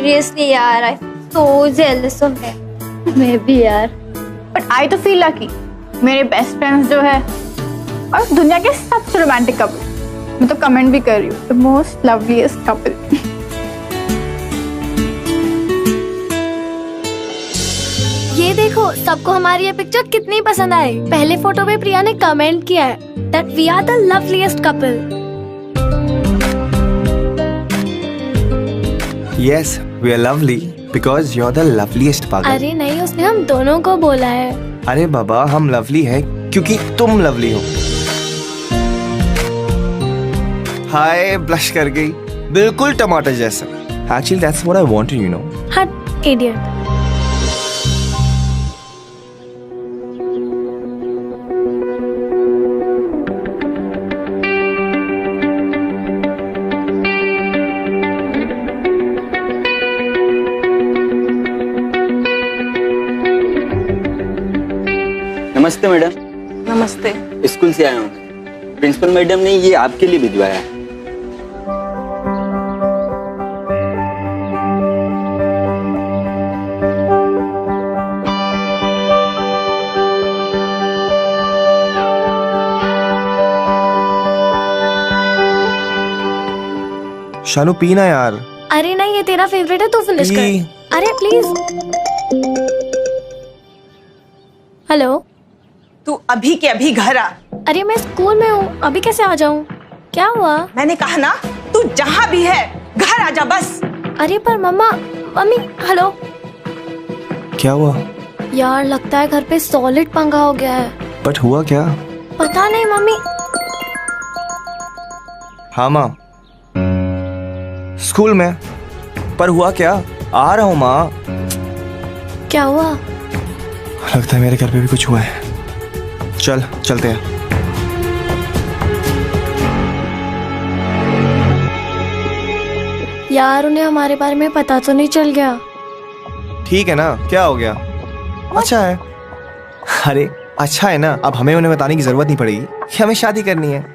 Seriously यार, आई so jealous of him. मैं भी यार। बट आई तो फील लकी, मेरे बेस्ट फ्रेंड्स जो है और दुनिया के सबसे रोमांटिक कपल, मैं तो कमेंट भी कर रही हूँ, द मोस्ट लवलीस्ट कपल। ये देखो, सबको हमारी ये पिक्चर कितनी पसंद आई। पहले फोटो पे प्रिया ने कमेंट किया है that we are the loveliest couple. Yes, we are lovely because you're the loveliest पागल। अरे नहीं, उसने हम दोनों को बोला है। अरे बाबा, हम लवली हैं क्योंकि तुम लवली हो। हाय, ब्लश कर गई, बिल्कुल टमाटर जैसा। Actually, that's what I wanted, you know. हट इडियट। नमस्ते मैडम। नमस्ते। स्कूल से आया हूँ। प्रिंसिपल मैडम ने ये आपके लिए भिजवाया है। शानू पीना यार। अरे नहीं, ये तेरा फेवरेट है, तू फिनिश पी। कर। अरे प्लीज। हेलो, तू अभी के अभी घर आ। अरे मैं स्कूल में हूँ, अभी कैसे आ जाऊँ? क्या हुआ? मैंने कहा ना, तू जहाँ भी है घर आ जा बस। अरे पर मम्मा, मम्मी, हेलो। क्या हुआ? यार लगता है घर पे सॉलिड पंगा हो गया है। बट हुआ क्या? पता नहीं मम्मी। हाँ माँ, स्कूल में। पर हुआ क्या? आ रहा हूँ माँ। क्या हुआ? लगता है मेरे घर पे भी कुछ हुआ है। चल चलते हैं। यार उन्हें हमारे बारे में पता तो नहीं चल गया? ठीक है ना, क्या हो गया? अच्छा है। अरे अच्छा है ना, अब हमें उन्हें बताने की जरूरत नहीं पड़ेगी कि हमें शादी करनी है।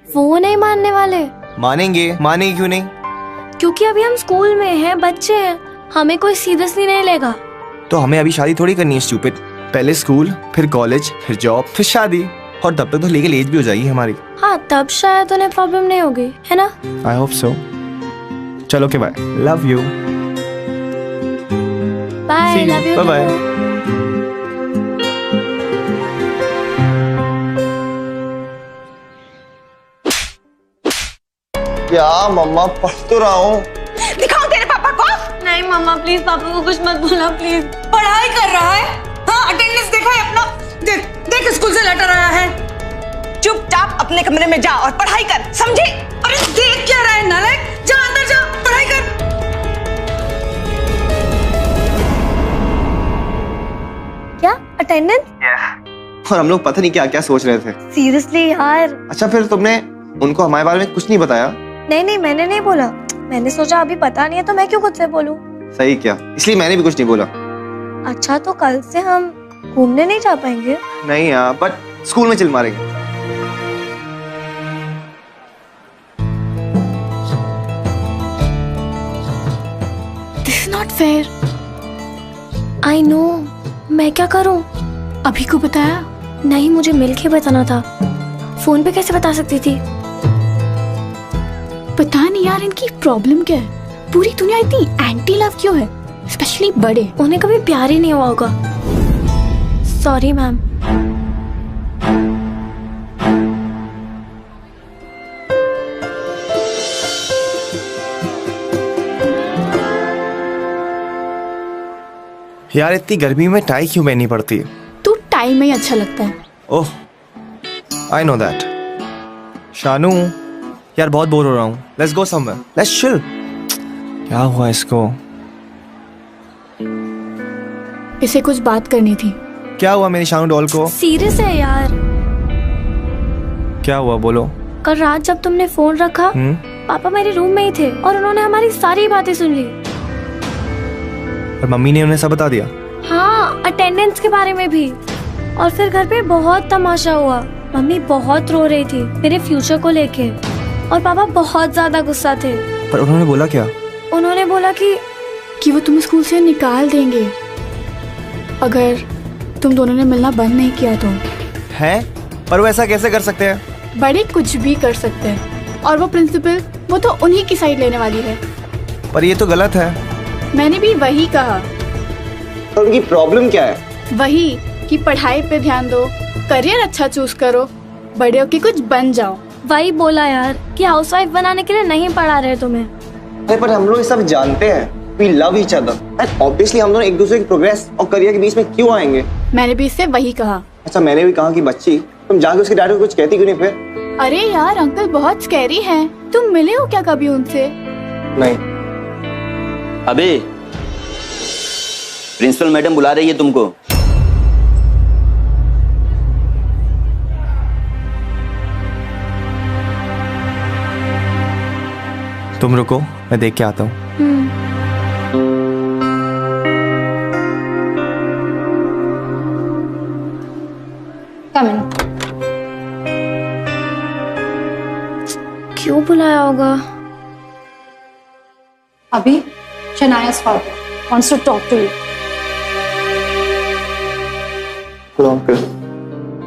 वो नहीं मानने वाले। मानेंगे, मानेंगे क्यों नहीं? क्योंकि अभी हम स्कूल में हैं, बच्चे हैं, हमें कोई सीरियसली नहीं लेगा। तो हमें अभी शादी थोड़ी करनी है स्टूपिड। पहले स्कूल, फिर कॉलेज, फिर जॉब, फिर शादी, और तब तक तो लीगल एज भी हो जाएगी हमारी। हाँ, तब शायद उन्हें प्रॉब्लम नहीं होगी, है ना? I hope so. चलो के bye, love you. Bye, love you. Bye bye. क्या मम्मा, पढ़ तो रहा हूँ। दिखाओ तेरे पापा को। नहीं मम्मा प्लीज, पापा को कुछ मत बोला प्लीज। पढ़ाई कर रहा है। हाँ, अटेंडेंस देखा है अपना? देख देख, स्कूल से लेटर आया है। चुपचाप अपने कमरे में जा और पढ़ाई कर, समझे? अरे देख क्या रहा है नालायक, जा अंदर जा, पढ़ाई कर। क्या अटेंडेंस? और हम लोग पता नहीं क्या क्या सोच रहे थे। सीरियसली यार? अच्छा, फिर तुमने उनको हमारे बारे में कुछ नहीं बताया? नहीं, मैंने नहीं बोला। मैंने सोचा अभी पता नहीं है तो मैं क्यों खुद से बोलूं। सही क्या, इसलिए मैंने भी कुछ नहीं बोला। अच्छा, तो कल से हम घूमने नहीं जा पाएंगे? नहीं यार, बट स्कूल में चिल मारेंगे। This is not fair. I know, मैं क्या करूं? अभी को बताया? नहीं, मुझे मिलके बताना था। फोन पे कैसे बता सकती थी? पता नहीं यार, इनकी प्रॉब्लम क्या है? पूरी दुनिया इतनी एंटी लव क्यों है, स्पेशली बड़े? उन्हें कभी प्यार ही नहीं हुआ होगा। Sorry ma'am. यार इतनी गर्मी में टाई क्यों पहननी पड़ती है? तू टाइम में ही अच्छा लगता है। ओह, आई नो दैट। शानू, यार बहुत बोर हो रहा हूँ। Let's go somewhere, let's chill. क्या हुआ इसको? इसे कुछ बात करनी थी। क्या हुआ मेरी शानू डॉल को? सीरियस है यार। क्या हुआ, बोलो। कल रात जब तुमने फोन रखा, पापा मेरे रूम में ही थे और उन्होंने हमारी सारी बातें सुन ली। और मम्मी ने उन्हें सब बता दिया? हाँ, अटेंडेंस के बारे में भी। और फिर घर पे बहुत तमाशा हुआ। मम्मी बहुत रो रही थी मेरे फ्यूचर को लेके, और पापा बहुत ज्यादा गुस्सा थे। पर उन्होंने बोला क्या? उन्होंने बोला कि कि वो तुम्हें स्कूल से निकाल देंगे अगर तुम दोनों ने मिलना बंद नहीं किया तो। है? पर वो ऐसा कैसे कर सकते हैं? बड़े कुछ भी कर सकते हैं और वो प्रिंसिपल वो तो उन्हीं की साइड लेने वाली है। पर ये तो गलत है। मैंने भी वही कहा। तो उनकी प्रॉब्लम क्या है? वही कि पढ़ाई पे ध्यान दो, करियर अच्छा चूज करो, बड़े होके कुछ बन जाओ। वही बोला यार कि हाउसवाइफ बनाने के लिए नहीं पढ़ा रहे तुम्हें। अरे पर हम लोग ये सब जानते हैं, we love each other and obviously हम दोनों एक दूसरे की प्रोग्रेस और करियर के बीच में क्यों आएंगे? मैंने भी इससे वही कहा। अच्छा मैंने भी कहा कि बच्ची तुम जाके उसके डैडी को कुछ कहती क्यों नहीं फिर? अरे यार अंकल बहुत स्कैरी हैं, तुम मिले हो क्या कभी उनसे? नहीं। अबे प्रिंसिपल मैडम बुला रही है तुमको। तुम रुको, मैं देख के आता हूँ। कम इन। क्यों बुलाया होगा? अभी शनाया's father wants to talk to you. Hello uncle.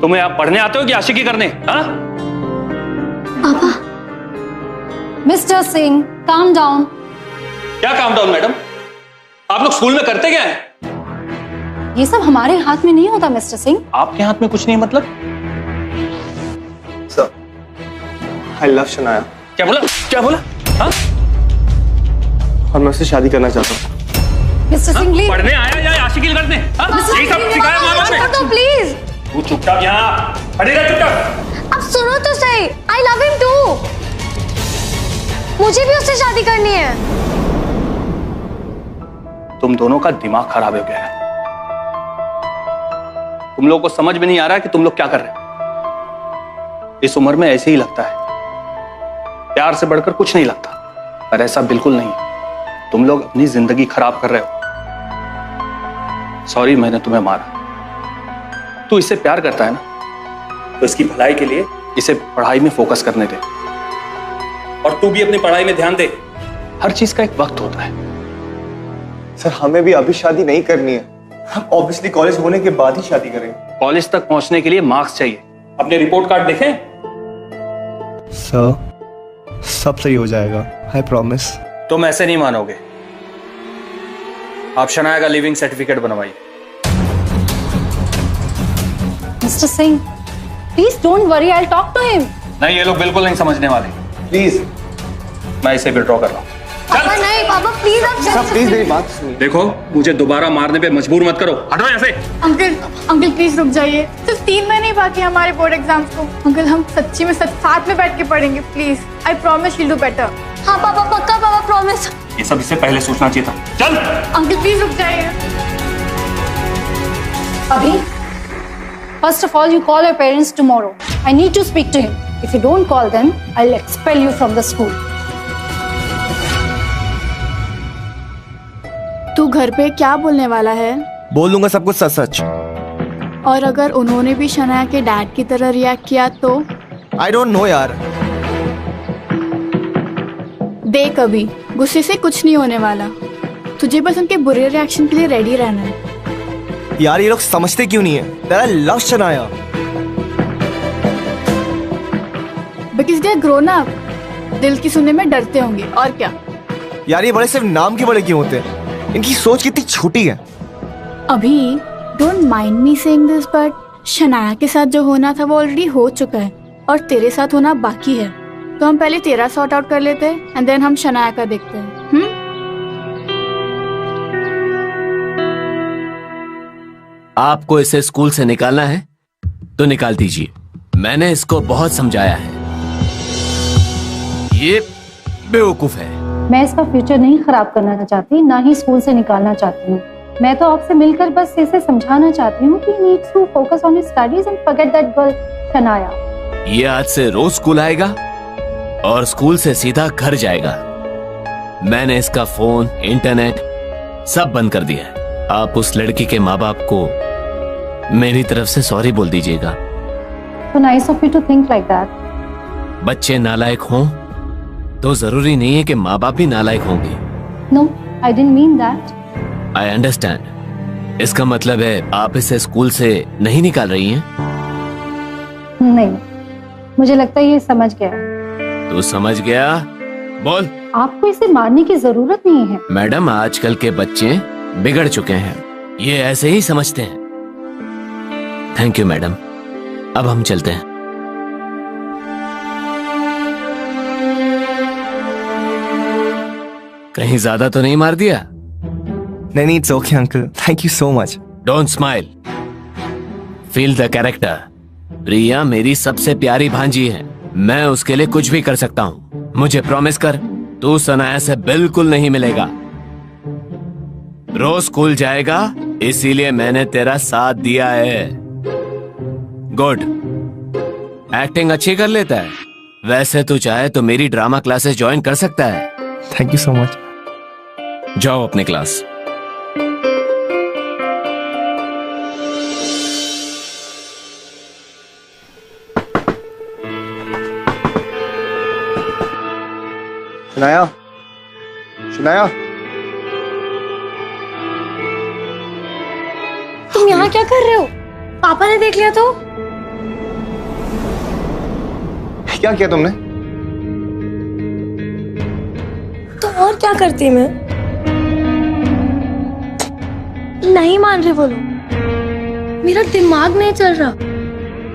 तुम्हें आप पढ़ने आते हो कि आशिकी करने? हाँ? पापा Mr. Singh, calm down. क्या काम डाउन मैडम? आप लोग स्कूल में करते क्या है? ये सब हमारे हाथ में नहीं होता मिस्टर सिंह। आपके हाथ में कुछ नहीं मतलब? Sir, I love Shanaya. क्या बोला? क्या बोला? हाँ? और मैं उससे शादी करना चाहता हूँ। Mister Singh please. पढ़ने आया या आशिकी करने? हाँ? यही सब सिखाया माँ बाप ने? प्लीज। तू चुपचाप यहाँ खड़ी रह, चुपचाप। अब सुनो तो सही, आई लव हिम टू। मुझे भी उससे शादी करनी है। तुम दोनों का दिमाग खराब हो गया है। तुम लोगों को समझ में नहीं आ रहा है कि तुम लोग क्या कर रहे हो। इस उम्र में ऐसे ही लगता है, प्यार से बढ़कर कुछ नहीं लगता, पर ऐसा बिल्कुल नहीं है। तुम लोग अपनी जिंदगी खराब कर रहे हो। सॉरी मैंने तुम्हें मारा। तू इससे प्यार करता है ना, तो इसकी भलाई के लिए इसे पढ़ाई में फोकस करने दे, और तू भी अपनी पढ़ाई में ध्यान दे। हर चीज का एक वक्त होता है। सर हमें भी अभी शादी नहीं करनी है, हम ऑब्वियसली कॉलेज होने के बाद ही शादी करेंगे। कॉलेज तक पहुंचने के लिए मार्क्स चाहिए। अपने रिपोर्ट कार्ड देखें। सर सब सही हो जाएगा, आई प्रॉमिस। तुम ऐसे नहीं मानोगे। आप शनाया का लिविंग सर्टिफिकेट बनवाइए। Mister Singh please don't worry, I will talk to him. नहीं, ये लोग बिल्कुल नहीं समझने वाले। प्लीज। मैं इसे विड्रॉ कर रहा हूँ। पापा नहीं, पापा प्लीज आप सर प्लीज मेरी बात सुनिए। देखो, मुझे दोबारा मारने पे मजबूर मत करो। हटो यहाँ से। अंकल प्लीज रुक जाइए, सिर्फ 3 महीने ही बाकी हमारे बोर्ड एग्जाम्स को। अंकल हम सच्ची में साथ में बैठ के पढ़ेंगे please. I promise will do better. हाँ पापा पक्का, पापा प्रॉमिस। ये सब इससे पहले सोचना चाहिए था। चल। अंकल प्लीज रुक जाइए। अभी first of all you call your parents tomorrow. I need to speak to him. If you don't call them, I'll expel you from the school. तू घर पे क्या बोलने वाला है? बोल दूंगा सब कुछ सच सच। और अगर उन्होंने भी शनाया के डैड की तरह रिएक्ट किया तो? आई डोंट नो यार। देख अभी गुस्से से कुछ नहीं होने वाला, तुझे बस उनके बुरे रिएक्शन के लिए रेडी रहना है। यार ये लोग समझते क्यों नहीं है? तेरा love Shanaya. Because they are grown up, दिल की सुनने में डरते होंगे और क्या। यार ये बड़े सिर्फ नाम के बड़े क्यों होते हैं? इनकी सोच कितनी छोटी है। अभी don't mind me saying this but Shanaya के साथ जो होना था वो ऑलरेडी हो चुका है और तेरे साथ होना बाकी है। तो हम पहले तेरा सॉर्ट आउट कर लेते हैं एंड देन हम शनाया का देखते हैं। आपको इसे स्कूल से निकालना है तो निकाल दीजिए। मैंने इसको बहुत समझाया है, ये बेवकूफ है। मैं इसका फ्यूचर नहीं खराब करना चाहती, ना ही स्कूल से निकालना चाहती हूँ। मैं तो आपसे मिलकर बस इसे समझाना चाहती हूँ कि needs to focus on his studies and forget that girl Shanaya. ये आज से रोज स्कूल आएगा और स्कूल से सीधा घर जाएगा। मैंने इसका फोन, इंटरनेट सब बंद कर दिया है। आप उस लड़की के माँ बाप को मेरी तरफ से सॉरी बोल दीजिएगा। So nice of you to think like that. बच्चे नालायक हों तो जरूरी नहीं है कि माँ बाप भी नालायक होंगे। No, I didn't mean that. I understand. इसका मतलब है आप इसे स्कूल से नहीं निकाल रही हैं? नहीं, मुझे लगता है ये समझ गया। तू समझ गया? बोल। आपको इसे मारने की जरूरत नहीं है। मैडम, आजकल के बच्चे बिगड़ चुके हैं, ये ऐसे ही समझते हैं। थैंक यू मैडम, अब हम चलते हैं। कहीं ज्यादा तो नहीं मार दिया? नहीं, it's okay uncle, thank you so much. Don't smile, feel the character. Priya मेरी सबसे प्यारी भांजी है, मैं उसके लिए कुछ भी कर सकता हूँ। मुझे प्रॉमिस कर, तू सनाया से बिल्कुल नहीं मिलेगा। रोज स्कूल जाएगा, इसीलिए मैंने तेरा साथ दिया है। गुड, एक्टिंग अच्छी कर लेता है। वैसे तू चाहे तो मेरी ड्रामा क्लासेस ज्वाइन कर सकता है। Thank you so much. जाओ अपने क्लास। शनाया, शनाया, तुम यहाँ क्या कर रहे हो? पापा ने देख लिया तो? क्या किया तुमने? तो और क्या करती मैं? नहीं मान रहे वो लोग। मेरा दिमाग नहीं चल रहा।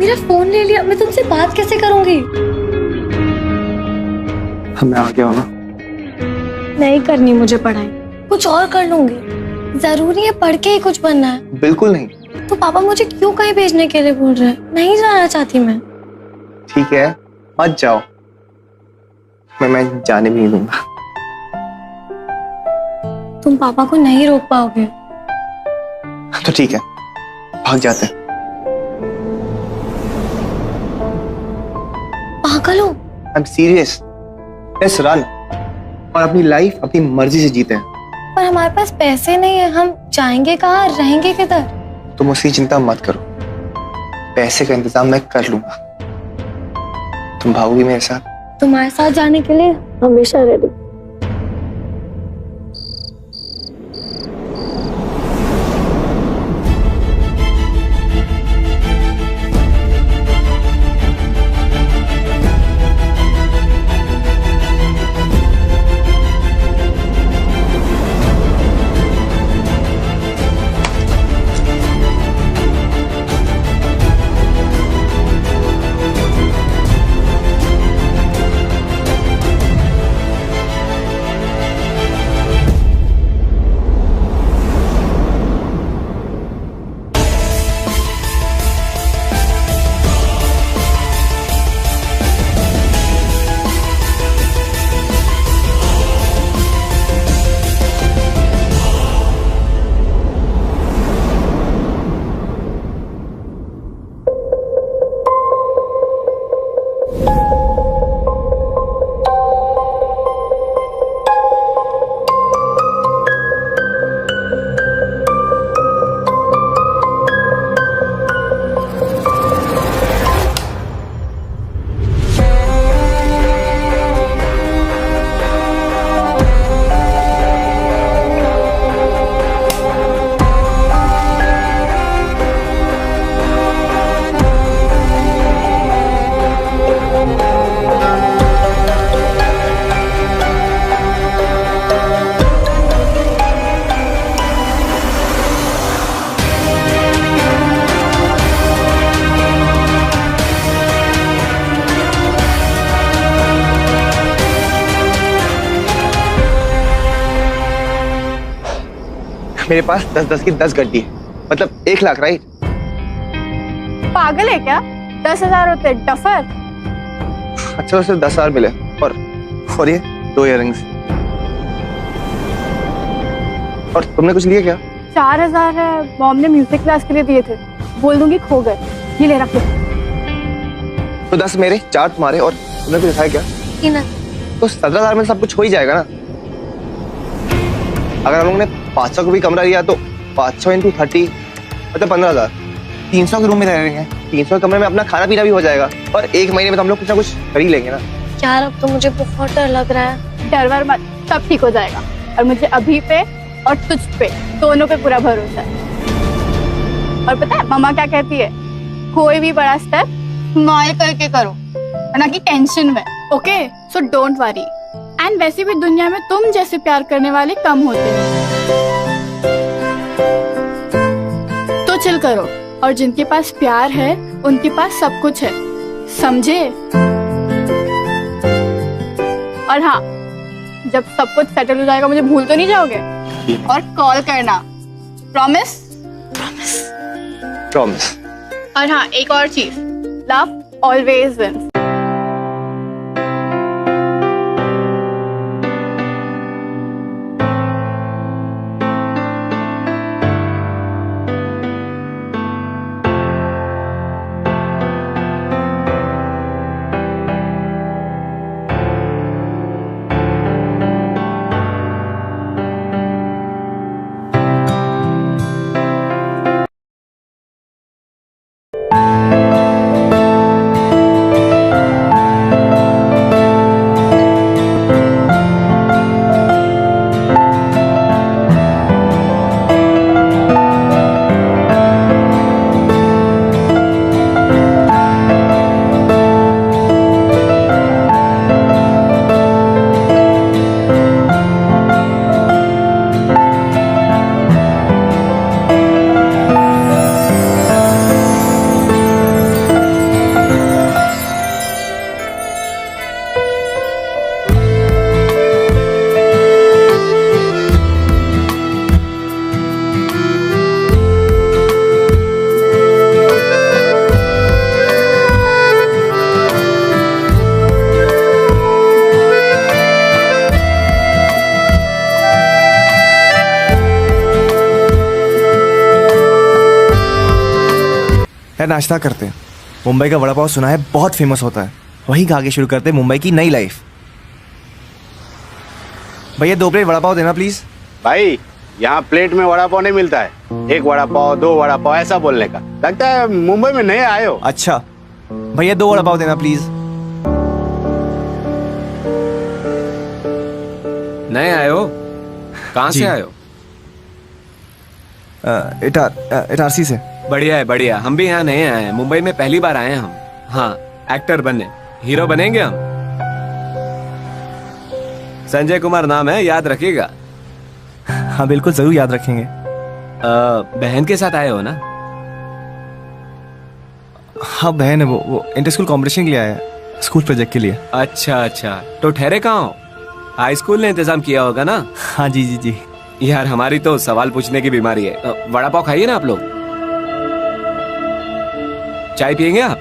मेरा फोन ले लिया, मैं तुमसे बात कैसे करूंगी? मैं आ गया हूँ ना। नहीं करनी मुझे पढ़ाई, कुछ और कर लूंगी। जरूरी है पढ़ के ही कुछ बनना है? बिल्कुल नहीं। तो पापा मुझे क्यों कहीं भेजने के लिए बोल रहे हैं? नहीं जाना चाहती मैं। ठीक है, मत जाओ। मैं जाने भी नहीं दूंगा। तुम पापा को नहीं रोक पाओगे। तो ठीक है, भाग जाते हैं। पागल हो? I am serious. Let's run और अपनी लाइफ अपनी मर्जी से जीते हैं। पर हमारे पास पैसे नहीं है, हम जाएंगे कहाँ, रहेंगे किधर? तुम उसकी चिंता मत करो, पैसे का इंतजाम मैं कर लूंगा। तुम भागोगी मेरे साथ? तुम्हारे साथ जाने के लिए हमेशा रेडी। मेरे पास 10-10 की 10 गड्डी है, मतलब 1 लाख, राइट? पागल है क्या? 10,000 होते डफर। अच्छा, सिर्फ 10,000 मिले और ये 2 इयररिंग्स। और तुमने कुछ लिया क्या? 4,000 है, मॉम ने म्यूजिक क्लास के लिए दिए थे, बोल दूंगी खो गए। ये ले रख लो। तो 10 मेरे, 4 तुम्हारे, और तुमने कुछ दिखाया क्या? तो 17,000 में सब कुछ हो ही जाएगा ना। अगर हम लोगों ने 500 का भी कमरा लिया तो 500 × 30 मतलब 15,000। 300 के रूम में रह रहे हैं, 300 कमरे में अपना खाना पीना भी हो जाएगा, और 1 महीने में तो हम लोग कुछ ना कुछ कर ही लेंगे ना। यार अब तो मुझे बहुत डर लग रहा है। डर वर मत, सब ठीक हो जाएगा। और मुझे अभी पे और तुझ पे दोनों पे पूरा भरोसा है। और पता है मम्मा क्या कहती है, कोई भी बड़ा स्टेप स्माइल करके करो और ना कि टेंशन में। Okay so don't worry. And वैसे भी दुनिया में तुम जैसे प्यार करने वाले कम होते हैं, तो चिल करो। और जिनके पास प्यार है उनके पास सब कुछ है, समझे? और हाँ, जब सब कुछ सेटल हो जाएगा मुझे भूल तो नहीं जाओगे? और कॉल करना, प्रॉमिस? प्रॉमिस। और हाँ, एक और चीज, लव ऑलवेज विंस। यार नाश्ता करते हैं। मुंबई का वड़ा पाव सुना है बहुत फेमस होता है, वहीं खा के शुरू करते हैं मुंबई की नई लाइफ। भैया 2 प्लेट वड़ा पाव देना प्लीज। भाई यहाँ प्लेट में वड़ा पाव नहीं मिलता है, 1 वड़ा पाव 2 वड़ा पाव ऐसा बोलने का। लगता है मुंबई में नए आए हो। अच्छा भैया 2 वड़ा पाव देना प्लीज। नए आए हो? कहाँ जी। से आए हो? इटारसी से। बढ़िया है बढ़िया। हम भी यहाँ नए आए हैं, मुंबई में पहली बार आए हैं हम। हाँ, एक्टर बनने, हीरो बनेंगे हम। संजय कुमार नाम है, याद रखिएगा। हाँ बिल्कुल जरूर याद रखेंगे। बहन के साथ आए हो ना? हाँ बहन है, वो इंटर स्कूल कॉम्पिटिशन के लिए आया है, स्कूल प्रोजेक्ट के लिए। अच्छा अच्छा, तो ठहरे कहाँ हो? हाई स्कूल ने इंतजाम किया होगा ना? हाँ जी जी जी। यार हमारी तो सवाल पूछने की बीमारी है। वड़ा पाव खाइए ना आप लोग। चाय पियेंगे आप?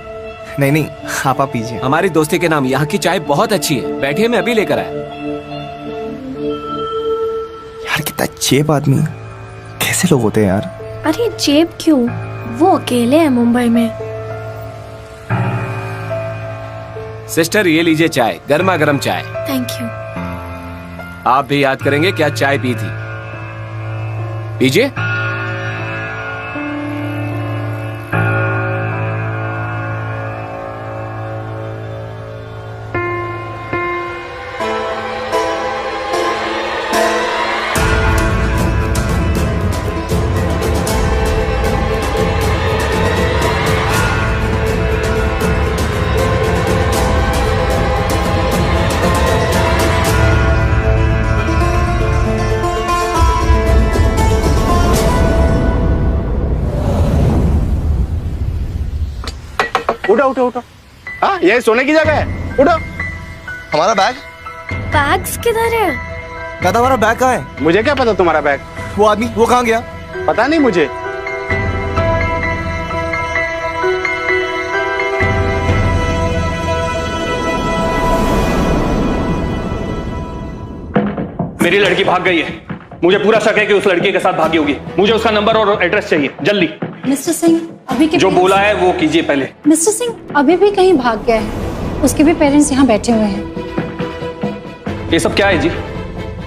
नहीं नहीं, आप पीजिए। हमारी दोस्ती के नाम यहाँ की चाय बहुत अच्छी है, बैठिए मैं अभी लेकर आया। यार कितना चेप आदमी, कैसे लोग होते हैं यार। अरे जेब क्यों, वो अकेले हैं मुंबई में। सिस्टर ये लीजिए चाय, गर्मा गर्म चाय। Thank you. आप भी याद करेंगे क्या चाय पी थी। पीजिए। उठो उठो उठो। हाँ यही सोने की जगह है, उठो। हमारा बैग? बैग्स किधर है? दादा हमारा बैग कहाँ है? मुझे क्या पता तुम्हारा बैग? वो आदमी वो कहाँ गया? पता नहीं मुझे। मेरी लड़की भाग गई है, मुझे पूरा शक है कि उस लड़की के साथ भागी होगी। मुझे उसका नंबर और एड्रेस चाहिए जल्दी। मिस्टर सिंह अभी के जो बोला है वो कीजिए पहले। मिस्टर सिंह अभी भी कहीं भाग गया है, उसके भी पेरेंट्स यहाँ बैठे हुए हैं। ये सब क्या है जी?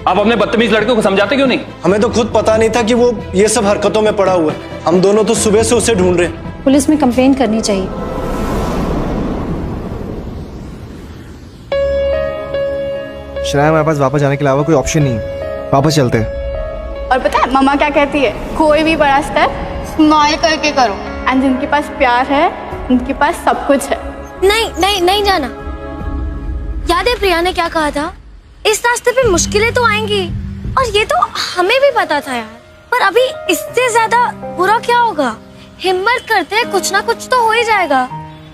आप अपने बदतमीज लड़के को समझाते क्यों नहीं? हमें तो खुद पता नहीं था कि वो ये सब हरकतों में पड़ा हुआ है। हम दोनों तो सुबह से उसे ढूंढ रहे हैं। पुलिस में कंप्लेन करनी चाहिए। शनाया हमारे पास वापस जाने के अलावा कोई ऑप्शन नहीं है। वापस चलते हैं। और पता है मम्मा क्या कहती है, कोई भी बड़ा स्टेप स्माइल करके करो, एंड जिनके पास प्यार है उनके पास सब कुछ है। नहीं नहीं नहीं जाना। याद है प्रिया ने क्या कहा था, इस रास्ते पे मुश्किलें तो आएंगी, और ये तो हमें भी पता था यार, पर अभी इससे ज्यादा बुरा क्या होगा। हिम्मत करते हैं, कुछ ना कुछ तो हो ही जाएगा।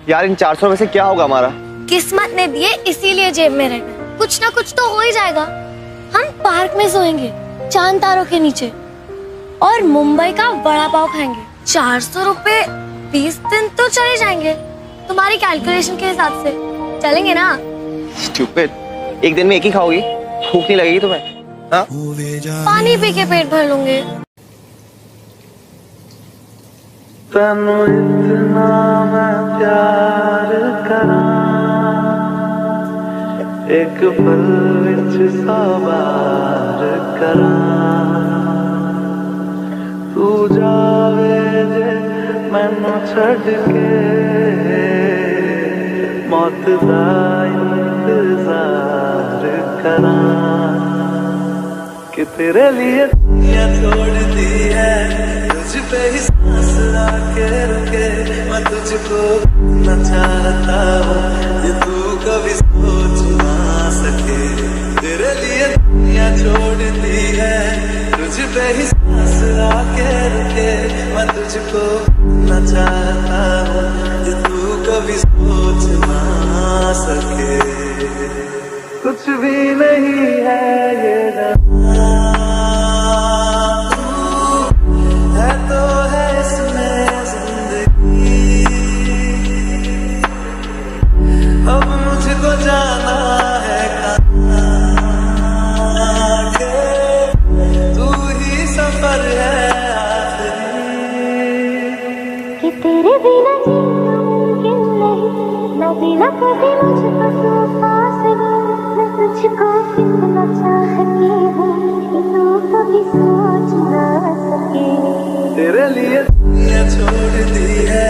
यार इन 400 में से क्या होगा हमारा? किस्मत ने दिए इसीलिए जेब में रहना, कुछ ना कुछ तो हो ही जाएगा। हम पार्क में सोएंगे चांद तारों के नीचे, और मुंबई का वड़ा पाव खाएंगे। 400 रुपए 20 दिन तो चले जाएंगे, तुम्हारी कैलकुलेशन के हिसाब से चलेंगे ना? स्टूपिड, एक दिन में एक ही खाओगी, भूख नहीं लगेगी तुम्हें? हाँ? पानी पी के पेट भर लूंगे। तनु इतना मैं प्यार करा, एक पल विच सवार करा, तू जावे जे मैनू छड़ के, मौत दा इंतजार करा, कि तेरे लिए दुनिया छोड़ दी है, तुझ पे ही सांस आके रुके, मैं तुझको न चाहता हूँ, ये तू कभी सोच ना सके। तेरे लिए दुनिया छोड़ दी है, तुझ पे ही सांस आके रुके, मैं तुझको न चाहता हूँ, ये तू कभी सोच ना सके। कुछ भी नहीं है ये जहां, है तो है इसमें जिंदगी, अब मुझको जाना है कहाँ के, तू ही सफर है आखिरी, कि तेरे बिना जीना मुमकिन नहीं, न बिना कभी मुझको तू पास गई, मैं तुझको कितना चाहती हूँ, कि तू कभी सोच ना सके। तेरे लिए दुनिया छोड़ दी है,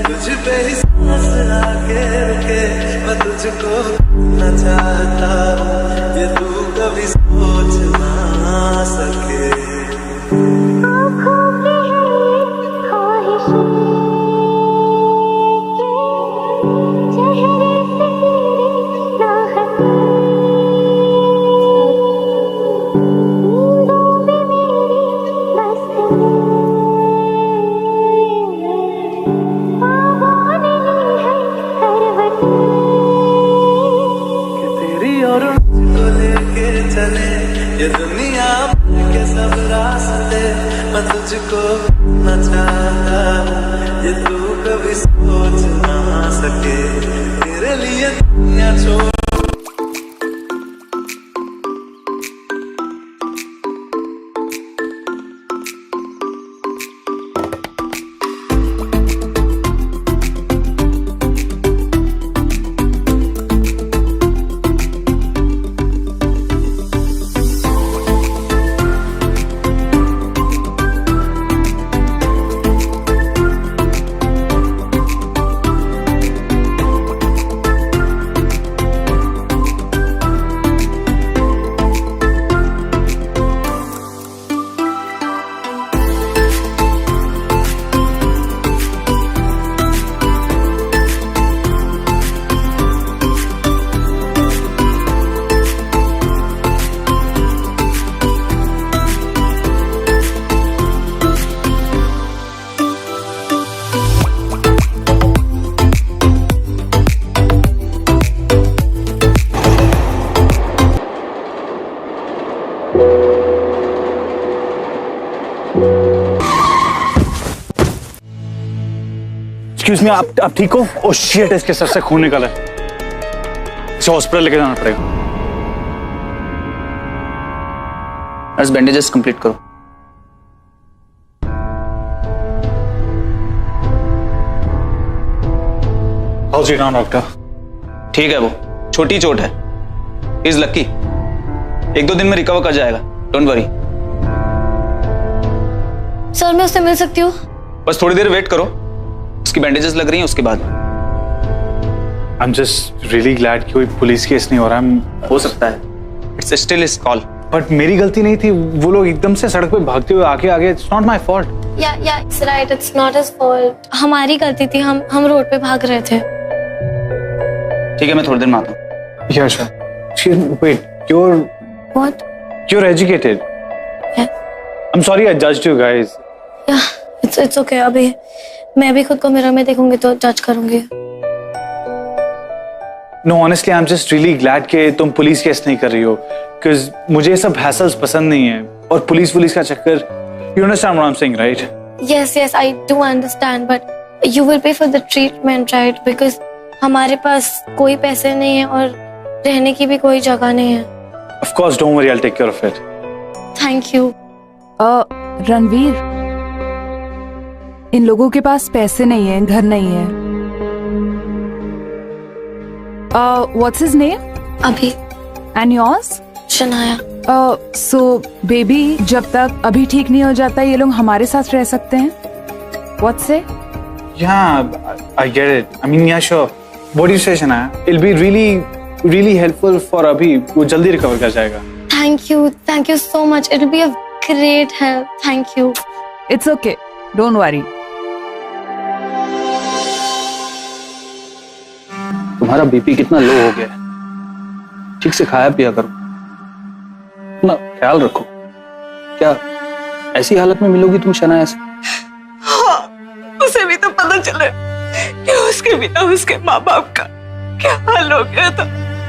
तुझ पे ही सांस आके रुके, मैं तुझको न चाहता हूँ, ये तू कभी सोच ना सके। आँखों की है ये ख्वाहिश, चेहरे से तेरी राहत, नींदों में मेरी मस्ती, ख्वाबों ने ली है करवट, कि तेरी और मुझको लेके चले ये दुनिया के सब रास्ते, मैं तुझको न चाहता हूँ, ये तू कभी सोच ना सके। तेरे लिए दुनिया छोड़ एक्सक्यूज मी, आप ठीक हो? ओह शिट, इसके सर से खून निकला है, इसे हॉस्पिटल लेके जाना पड़ेगा। बस बैंडेजेस कंप्लीट करो। House it now doctor? ठीक है, वो छोटी चोट है, इज लकी, 1-2 दिन में रिकवर कर जाएगा, डोंट वरी। सर मैं उससे मिल सकती हूँ? बस थोड़ी देर वेट करो, उसकी बैंडेजेस लग रही हैं, उसके बाद। I am just really glad कि कोई पुलिस केस नहीं हो रहा है। हो सकता है, it's still his call. But मेरी गलती नहीं थी, वो लोग एकदम से सड़क पे भागते हुए आगे आगे, इट्स नॉट माय फॉल्ट। या it's right, it's not his fault, हमारी गलती थी, हम रोड पे भाग रहे थे। ठीक है, मैं थोड़ी देर में आता हूँ। Yeah sure. Wait, you're educated. Yeah. I'm sorry I judged you guys. It's okay. अभी मैं भी खुद को मिरर में देखूंगी तो जज करूंगी। No, honestly, I'm just really glad कि तुम पुलिस केस नहीं कर रही हो, because मुझे ये सब hassles पसंद नहीं है, और पुलिस का चक्कर, you understand what I'm saying, right? Yes, I do understand, but you will pay for the treatment, right? Because हमारे पास कोई पैसे नहीं है और रहने की भी कोई जगह नहीं है। Of course, don't worry, I'll take care of it. Thank you. Ranveer, इन लोगों के पास पैसे नहीं है, घर नहीं है। What's his name? अभी। And yours? Shanaya. So baby, जब तक अभी ठीक नहीं हो जाता ये लोग हमारे साथ रह सकते हैं? What say? Yeah, I get it. I mean, yeah, sure. What do you say, Shanaya? It'll be really helpful for Abhi. वो जल्दी रिकवर कर जाएगा। Thank you so much. It'll be a great help. Thank you. It's okay. Don't worry. तुम्हारा BP कितना लो हो गया है, ठीक से खाया पिया करो, अपना ख्याल रखो। क्या ऐसी हालत में मिलोगी तुम शनाया से? हाँ, उसे भी तो पता चले कि उसके बिना उसके माँ बाप का क्या हाल हो गया था।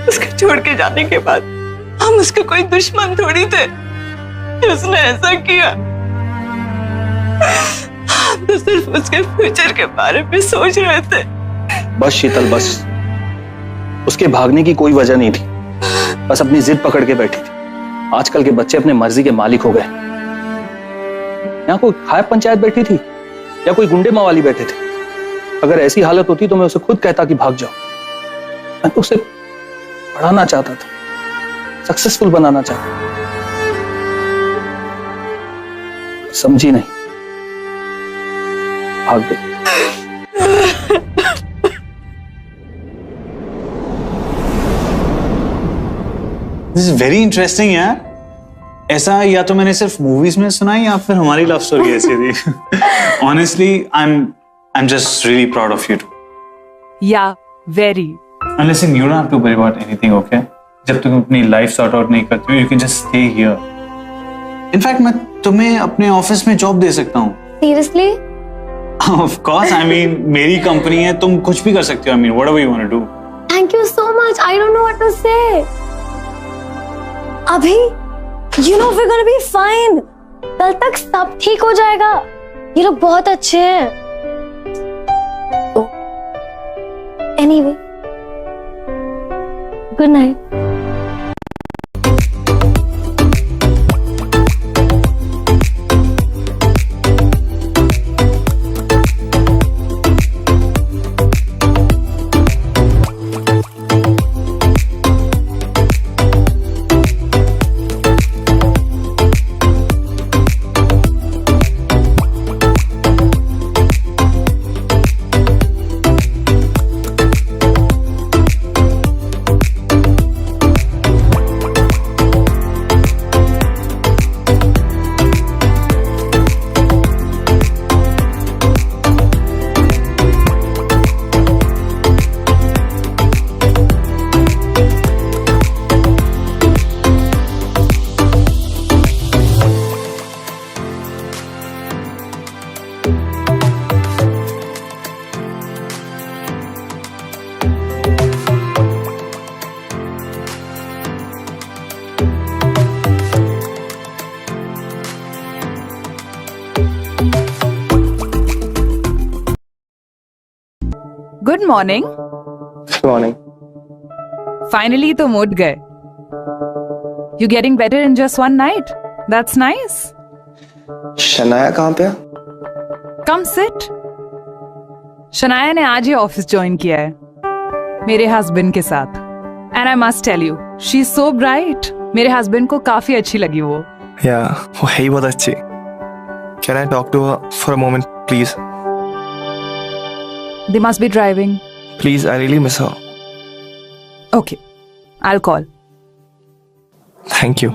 उसके छोड़ के जाने के बाद हम उसके कोई दुश्मन थोड़ी थे, उसने ऐसा किया। हम तो सिर्फ उसके फ्यूचर के बारे में सोच रहे थे। बस शीतल, बस। उसके भागने की कोई वजह नहीं थी, बस अपनी जिद पकड़ के बैठी थी। आजकल के बच्चे अपने मर्जी के मालिक हो गए। यहाँ कोई खायब पंचायत बैठी थी या कोई गुंडे मावाली बैठे थे? अगर ऐसी हालत होती तो मैं उसे खुद कहता कि भाग जाओ। मैं तो उसे पढ़ाना चाहता था, सक्सेसफुल बनाना चाहता था, समझी नहीं, भाग गई। This is very interesting यार। ऐसा या तो मैंने सिर्फ मूवीज में सुना है या फिर हमारी लव स्टोरी ऐसी थी। Honestly, I'm just really proud of you two. Yeah, very. And listen, you don't have to worry about anything, okay? जब तुम अपनी लाइफ सॉर्ट आउट नहीं करते हो, you can just stay here. In fact, मैं तुम्हें अपने ऑफिस में जॉब दे सकता हूँ। Seriously? Of course, I mean, मेरी कंपनी है, तुम कुछ भी कर सकते हो। I mean, whatever you want to do. Thank you so much. I don't know what to say. अभी, you know we're gonna be fine. कल तक सब ठीक हो जाएगा। ये लोग बहुत अच्छे हैं। Anyway, good night. Good morning. Good morning. Finally तुम उठ गए. You getting better in just one night? That's nice. Shanaya कहाँ पे है? Come sit. शनाया ने आज ही ऑफिस ज्वाइन किया है मेरे हस्बैंड के साथ. And I must tell you, she's so bright. मेरे हस्बैंड को काफी अच्छी लगी वो. Yeah, वो है ही बहुत अच्छी. Can I talk to her for a moment, please? They must be driving. Please, I really miss her. Okay, I'll call. Thank you.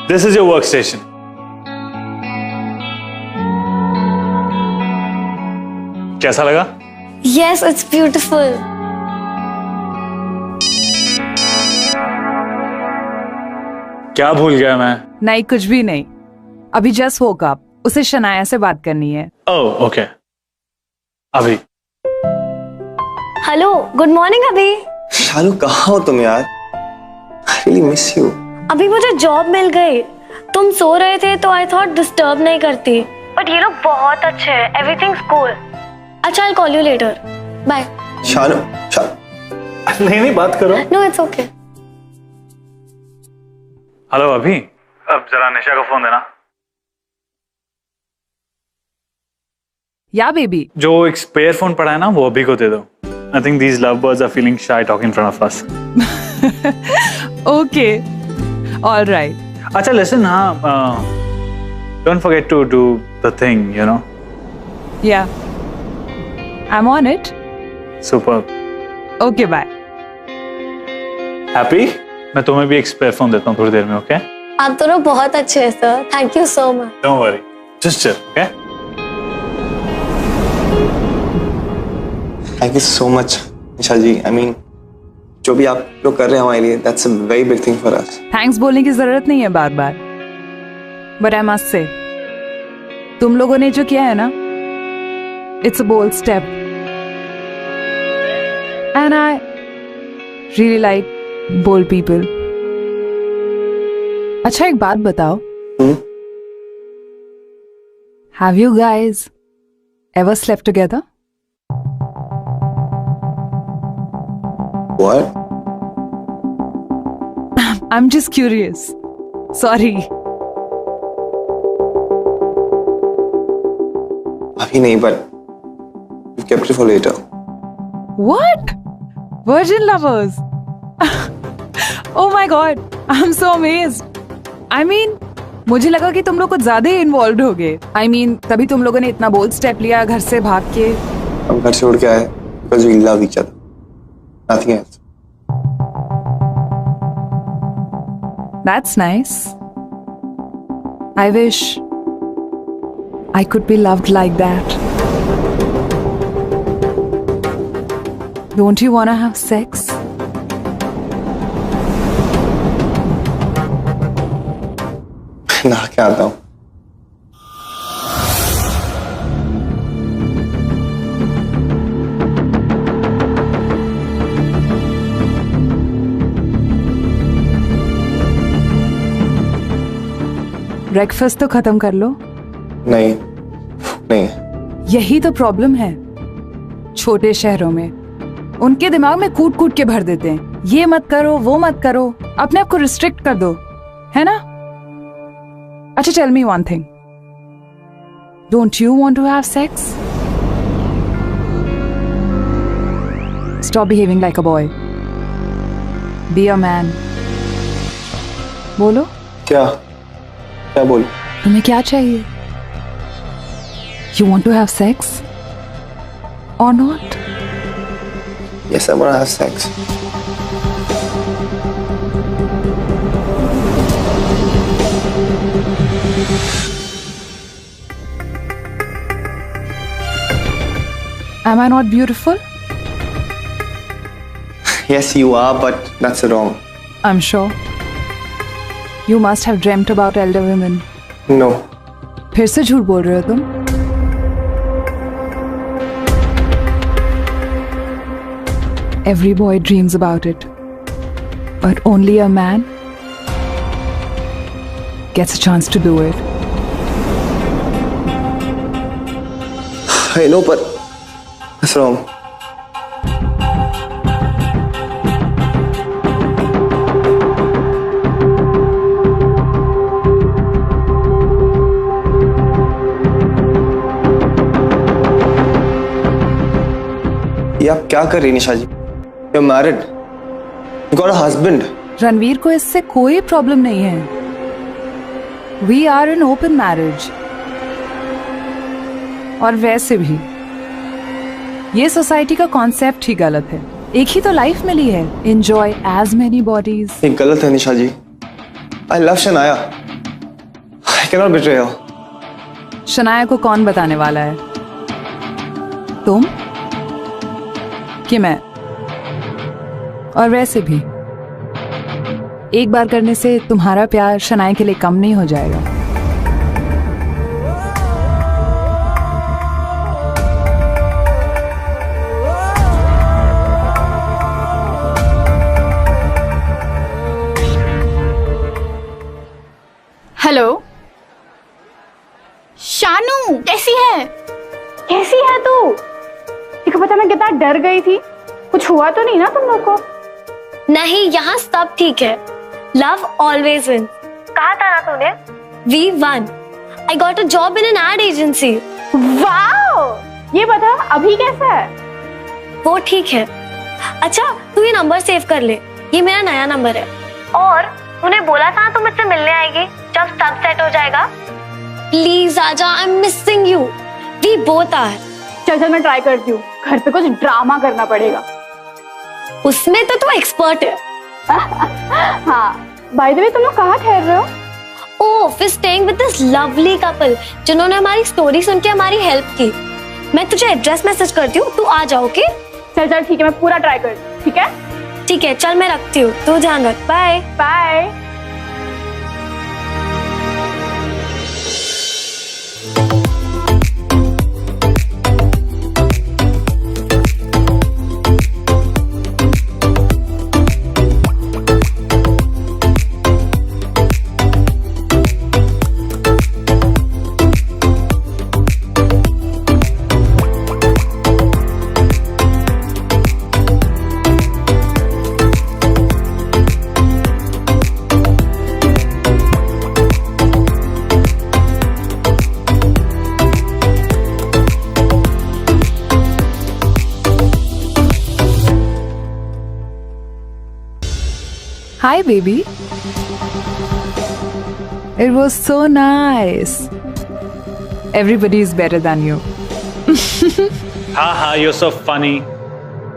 This is your work station. कैसा लगा? Yes, it's beautiful. क्या भूल गया मैं? नहीं, कुछ भी नहीं. अभी जस्ट woke up. उसे शनाया से बात करनी है. Oh okay. अभी हेलो, गुड मॉर्निंग अभी. शानू कहाँ हो तुम यार? I really miss you. अभी मुझे जॉब मिल गई. तुम सो रहे थे तो आई थॉट डिस्टर्ब नहीं करती. बट ये लोग बहुत अच्छे हैं. Everything's cool. अच्छा, I'll call you later. Bye. Shanu नहीं बात करो. No, it's okay. हेलो अभी. अब जरा निशा का फोन देना. या बेबी. जो एक स्पेयर फोन पड़ा है ना, वो अभी को दे दो. I think these lovebirds are feeling shy talking in front of us. Okay. All right. अच्छा, listen, हाँ. Don't forget to do the thing, you know. Yeah. I'm on it. Superb. Okay, bye. Happy? मैं तुम्हें भी एक spare phone देता हूँ थोड़ी देर में, okay? आप दोनों बहुत अच्छे हैं sir. Thank you so much. Don't worry. Just chill, okay? Thank you so much Nisha ji. I mean जो भी आप लोग कर रहे हैं हमारे लिए, that's a very big thing for us. Thanks बोलने की जरूरत नहीं है बार बार. बट आई मस्ट से, तुम लोगों ने जो किया है ना, it's a bold step. And I really like bold people. अच्छा, एक बात बताओ. Have you guys ever slept together? What? I'm just curious. Sorry. अभी नहीं, but we've kept it for later. What? Virgin lovers? Oh my god, I'm so amazed. I mean, मुझे लगा कि तुम लोग कुछ ज्यादा ही इन्वॉल्व हो गए. I mean, तभी तुम लोगों ने इतना बोल्ड स्टेप लिया घर से भाग के. हम घर से उड़ के आए because we love each other. Nothing else. That's nice. I wish I could be loved like that. Don't you want to have sex? नहा के आता हूँ. ब्रेकफास्ट तो खत्म कर लो. नहीं नहीं. यही तो प्रॉब्लम है छोटे शहरों में. उनके दिमाग में कूट कूट के भर देते हैं. ये मत करो, वो मत करो. अपने आप को रिस्ट्रिक्ट कर दो, है ना? अच्छा, tell me one thing. Don't you want to have sex? Stop behaving like a boy. Be a man. बोलो. क्या क्या बोलूं? तुम्हें क्या चाहिए? You want to have sex or not? Yes, I want to have sex. Am I not beautiful? Yes, you are, but that's wrong. I'm sure. You must have dreamt about elder women. No. फिर से झूठ बोल रहे हो तुम. Every boy dreams about it, but only a man gets a chance to do it. I know, but that's wrong. ये आप क्या कर रही निशा जी? You're married. You got a husband. Ranveer को इससे कोई प्रॉब्लम नहीं है. We are in open marriage. और वैसे भी ये सोसाइटी का कॉन्सेप्ट ही गलत है. एक ही तो लाइफ मिली है. Enjoy as many bodies. ये गलत है निशा जी. I love Shanaya. cannot betray her. Shanaya को कौन बताने वाला है? तुम कि मैं? और वैसे भी एक बार करने से तुम्हारा प्यार शनाया के लिए कम नहीं हो जाएगा। हेलो शानू, कैसी है? कैसी है तू? देखो पता मैं कितना डर गई थी। कुछ हुआ तो नहीं ना तुम लोग को? नहीं, यहाँ सब ठीक है। Love always win. कहा था ना तूने? We won. I got a job in an ad agency. Wow! ये बता अभी कैसा है? वो ठीक है। अच्छा, तू ये नंबर सेव कर ले, ये मेरा नया नंबर है। और तूने बोला था तू मुझसे मिलने आएगी जब सब सेट हो जाएगा। प्लीज आजा, I am missing you. We both are. चल चल मैं ट्राई करती हूँ। घर पे कुछ ड्रामा करना पड़ेगा। उसमें तो तू एक्सपर्ट है। हाँ, बाय द वे तुम लोग कहाँ ठहर रहे हो? ओह, we're staying with this lovely couple जिन्होंने हमारी स्टोरी सुन के हमारी हेल्प की। मैं तुझे एड्रेस मैसेज करती हूँ, तू आ जाओ। ओके? चल चल ठीक है, मैं पूरा ट्राई करती हूँ। ठीक है? ठीक है, चल मैं रखती हूँ, तू ध्यान रख। Bye bye. Hi, baby. It was so nice. Everybody is better than you. हाँ, you're so funny.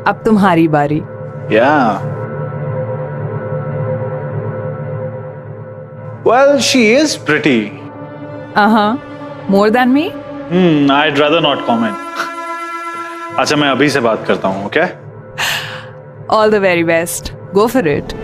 अब तुम्हारी बारी. Yeah. Well, she is pretty. More than me? I'd rather not comment. अच्छा, मैं अभी से बात करता हूँ, okay? All the very best. Go for it.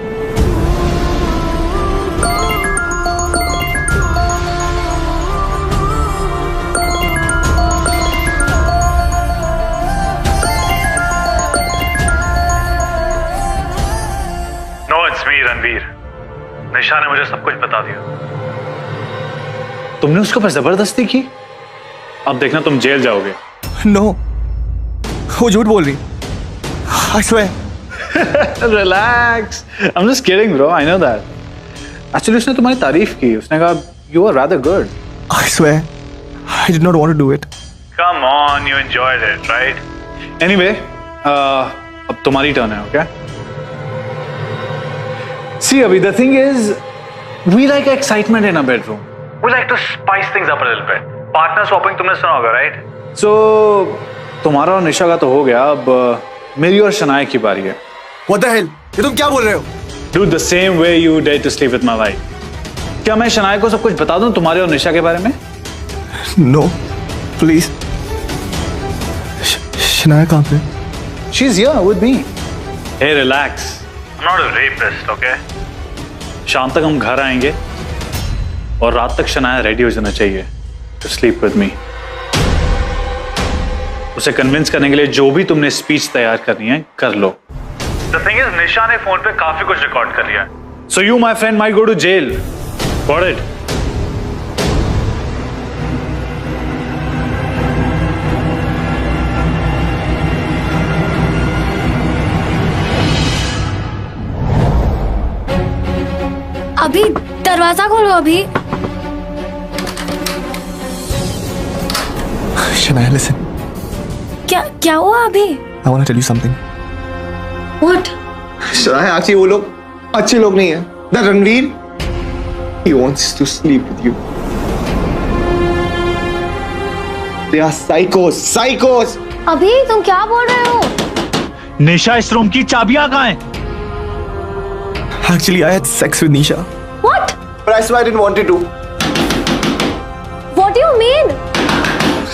Ranveer, निशा ने मुझे सब कुछ बता दिया। तुमने उसके ऊपर जबरदस्ती की। अब देखना तुम जेल जाओगे। No, वो झूठ बोल रही। I swear. Relax. I'm just kidding, bro. I know that. Actually, उसने तुम्हारी तारीफ की। उसने कहा you are rather good. I swear, I did not want to do it. Come on, you enjoyed it, right? Anyway, अब तुम्हारी turn है, okay? See, Abhi, the thing is, we like excitement in a bedroom. We like to spice things up a little bit. Partner swapping तुमने सुना होगा, right? So, तुम्हारा और निशा का तो हो गया, अब मेरी और शनाया की बारी है। What the hell? ये तुम क्या बोल रहे हो? Dude, the same way you dared to sleep with my wife. क्या मैं शनाया को सब कुछ बता दूं तुम्हारे और निशा के बारे में? No, please. शनाया कहाँ पे? She's here with me. Hey, relax. I'm not a rapist, okay? शाम तक हम घर आएंगे और रात तक शनाया रेडी हो जाना चाहिए to sleep with me. उसे कन्विंस करने के लिए जो भी तुमने स्पीच तैयार करनी है कर लो। The thing is, निशा ने फोन पे काफी कुछ रिकॉर्ड कर लिया है. So you, my friend, might go to jail. Got it? अभी दरवाजा खोलो। अभी Shania, listen. क्या हुआ अभी? I want to tell you something. What? Shanaya, actually वो लोग अच्छे लोग नहीं हैं। That Ranveer, he wants to sleep with you. They are psychos. अभी तुम क्या बोल रहे हो? निशा, इस रूम की चाबियां कहाँ हैं? Actually, I had sex with Nisha. What? But I swear I didn't want it to.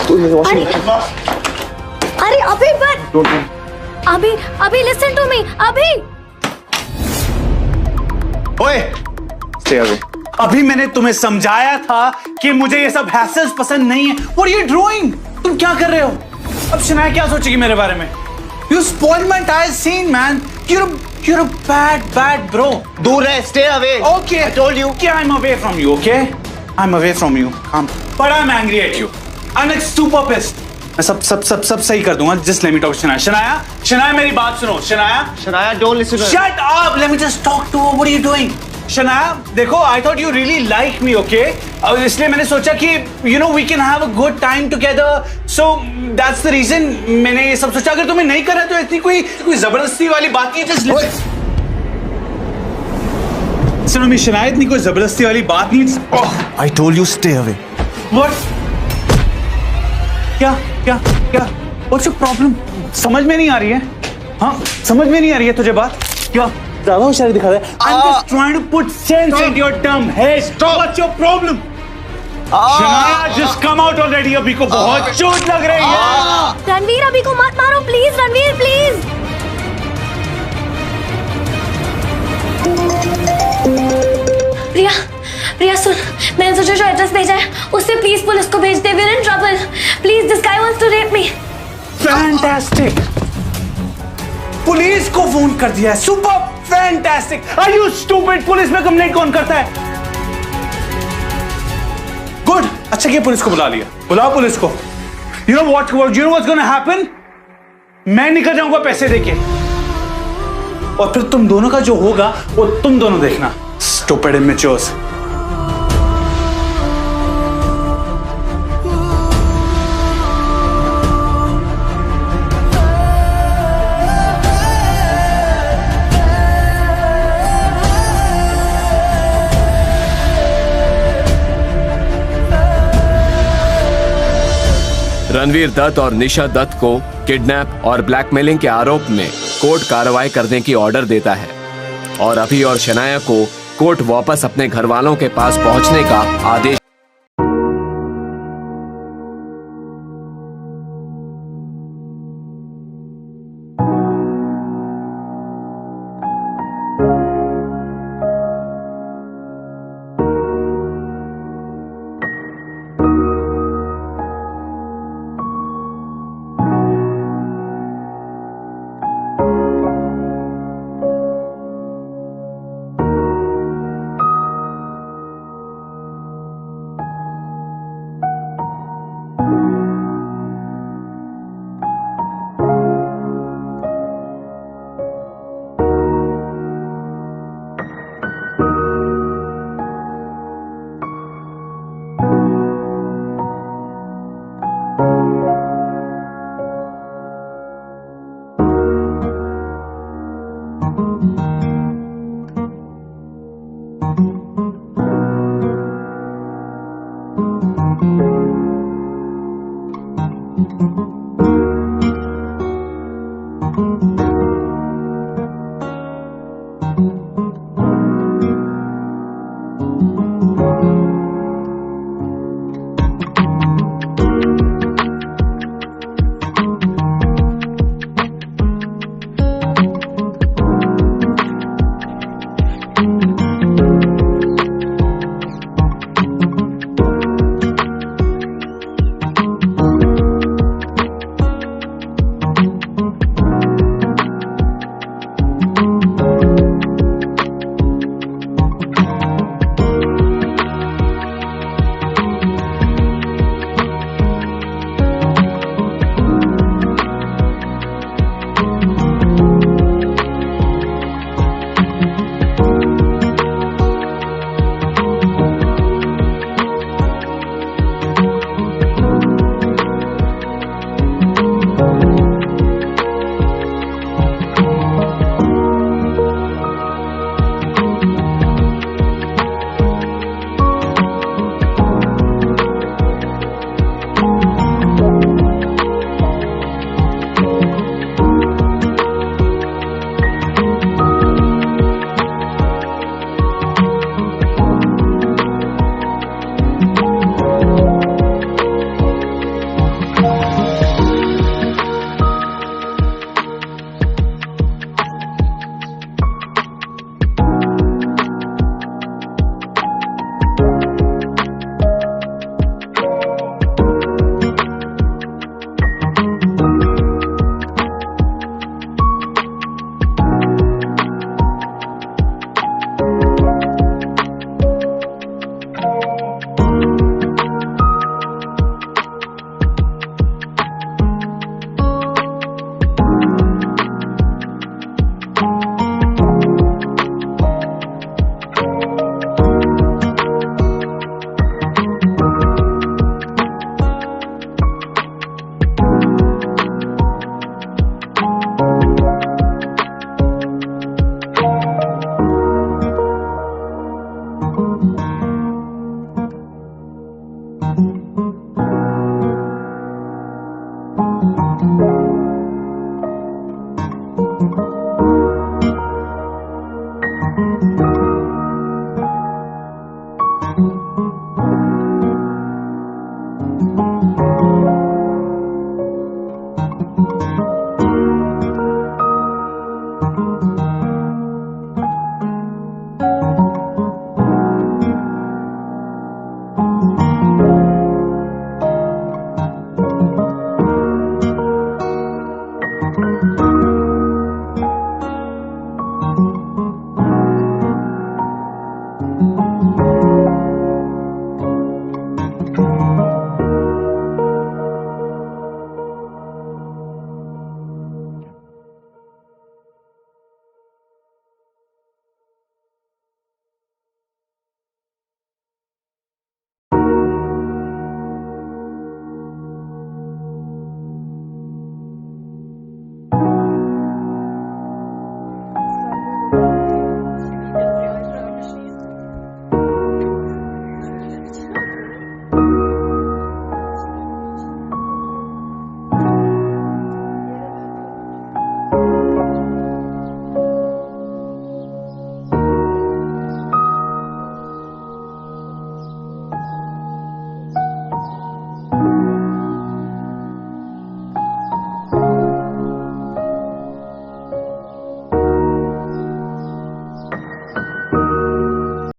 अरे अभी पर अभी लिसन टू मी अभी। ओए स्टे अवे। अभी मैंने तुम्हें समझाया था कि मुझे ये सब हैसल्स पसंद नहीं है। What are you doing? तुम क्या कर रहे हो? अब शनाया क्या सोचेगी मेरे बारे में? You spoiled my entire scene, man. You're a bad bro. दूर रहे, stay away. Okay. I told you. Okay, I'm away from you, okay? I'm away from you. But I'm angry at you. I'm like super pissed. मैं सब सही कर दूंगा. Just let me talk to Shanaya मेरी बात सुनो. Shanaya, don't listen to her. Shut up. Let me just talk to her. What are you doing? Shanaya देखो, I thought you really like me, okay? इसलिए मैंने सोचा कि we can have a good time together. So that's the reason मैंने ये सब सोचा. अगर तुम्हें नहीं करा तो इतनी कोई जबरदस्ती वाली बात नहीं है. Just listen. सुनो मेरी शनाया, इतनी कोई जबरदस्ती वाली बात नहीं है. I told you stay away. What? क्या? What's your problem? समझ में नहीं आ रही है? हाँ, समझ में नहीं आ रही है तुझे बात? क्या? ज़्यादा होशियारी दिखा रहा है. I'm just trying to put sense into your dumb head. What's your problem? Shanaya, just come out already. अभी को बहुत चोट लग रही है. रणवीर अभी को मत मारो प्लीज. रणवीर प्लीज. प्रिया सुन, मैंने तुझे जो एड्रेस भेजा है उससे प्लीज पुलिस को भेज दे. We're in trouble. Please, this guy wants to rape me. Fantastic. Police को फोन कर दिया है. Super fantastic. Are you stupid? Police में कंप्लेंट कौन करता है? गुड. अच्छा किया पुलिस को बुला लिया. बुलाओ पुलिस को. You know what's gonna happen? मैं निकल जाऊंगा पैसे देके और फिर तुम दोनों का जो होगा वो तुम दोनों देखना. Stupid immatures. रणवीर दत्त और निशा दत्त को किडनैप और ब्लैकमेलिंग के आरोप में कोर्ट कार्रवाई करने की ऑर्डर देता है और अभी और शनाया को कोर्ट वापस अपने घर वालों के पास पहुंचने का आदेश